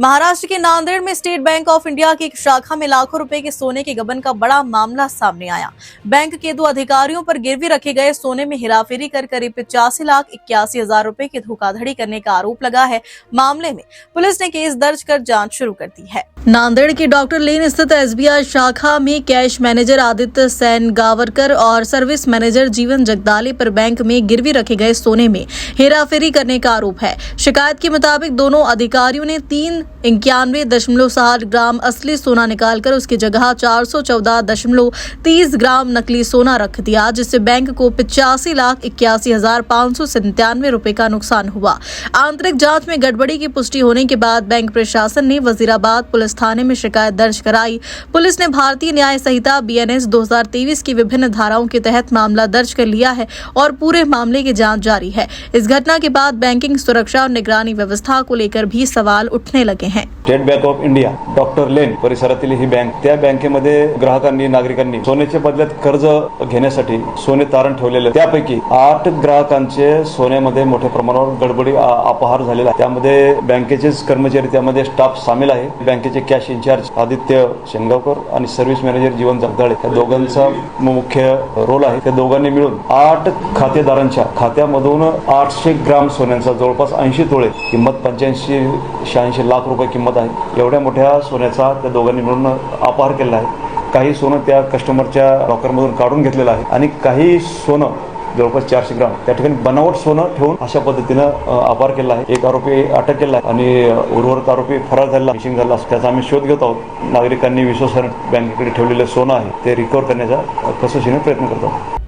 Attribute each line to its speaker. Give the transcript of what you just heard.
Speaker 1: महाराष्ट्र के नांदेड़ में state bank of India की एक शाखा में लाखों रुपए के सोने के गबन का बड़ा मामला सामने आया। बैंक के 2 अधिकारियों पर गिरवी रखे गए सोने में हेराफेरी कर करीब 85,81,000 रुपए की धोखाधड़ी करने का आरोप लगा है। मामले में पुलिस ने केस दर्ज कर जांच शुरू कर दी है। नांदेड़ की डॉक्टर लेन स्थित SBI शाखा में कैश मैनेजर आदित्य सेन गावरकर और सर्विस मैनेजर जीवन जगदाले पर बैंक में गिरवी रखे गए सोने में हेराफेरी करने का आरोप है। शिकायत के मुताबिक दोनों अधिकारियों ने 391.7 ग्राम असली सोना निकालकर उसकी जगह 414.30 ग्राम नकली सोना रख दिया, जिससे बैंक को 85,81,597 रुपए का नुकसान हुआ। आंतरिक जांच में गड़बड़ी की पुष्टि होने के बाद बैंक प्रशासन ने वजीराबाद पुलिस थाने में शिकायत दर्ज कराई। पुलिस ने भारतीय न्याय संहिता BNS 2023 की विभिन्न धाराओं के तहत मामला दर्ज कर लिया है और पूरे मामले की जांच जारी है। इस घटना के बाद बैंकिंग सुरक्षा और निगरानी व्यवस्था को लेकर भी सवाल उठने लगे हैं।
Speaker 2: State Bank of India doctor lane परिसरातील ही बँक, त्या बँकेमध्ये ग्राहकांनी नागरिकांनी सोन्याच्या बदल्यात कर्ज घेण्यासाठी सोने तारण ठेवलेले, त्यापैकी 8 ग्राहकांचे सोन्यामध्ये मोठ्या प्रमाणावर गडबडी अपहार झालेला आहे। त्यामध्ये बँकेचेच कर्मचारी, त्यामध्ये स्टाफ सामील आहे। बँकेचे कॅश इंचार्ज आदित्य शेंगावकर आणि सर्व्हिस मॅनेजर जीवन जगदाळे या दोघांचा मुख्य रोल आहे। त्या दोघांनी मिळून 8 खातेदारांच्या खात्यामधून 800 ग्राम सोन्याचा जवळपास 80 तोळे किंमत 85-86 लाख रुपये किंमत आहे, एवढ्या मोठ्या सोन्याचा त्या दोघांनी मिळून अपहार केला आहे। काही सोनं त्या कस्टमरच्या लॉकरमधून काढून घेतलेलं आहे आणि काही सोनं जवळपास 400 ग्राम त्या ठिकाणी बनावट सोनं ठेवून अशा पद्धतीनं अपहार केला आहे। एक आरोपी अटक केला आहे आणि उर्वरित आरोपी फरार झाला, मिसिंग झाला। त्याचा आम्ही शोध घेत आहोत। नागरिकांनी विश्वासाने बँकेकडे ठेवलेले सोनं आहे ते रिकव्हर करण्याचा कसोशीने प्रयत्न करत आहोत।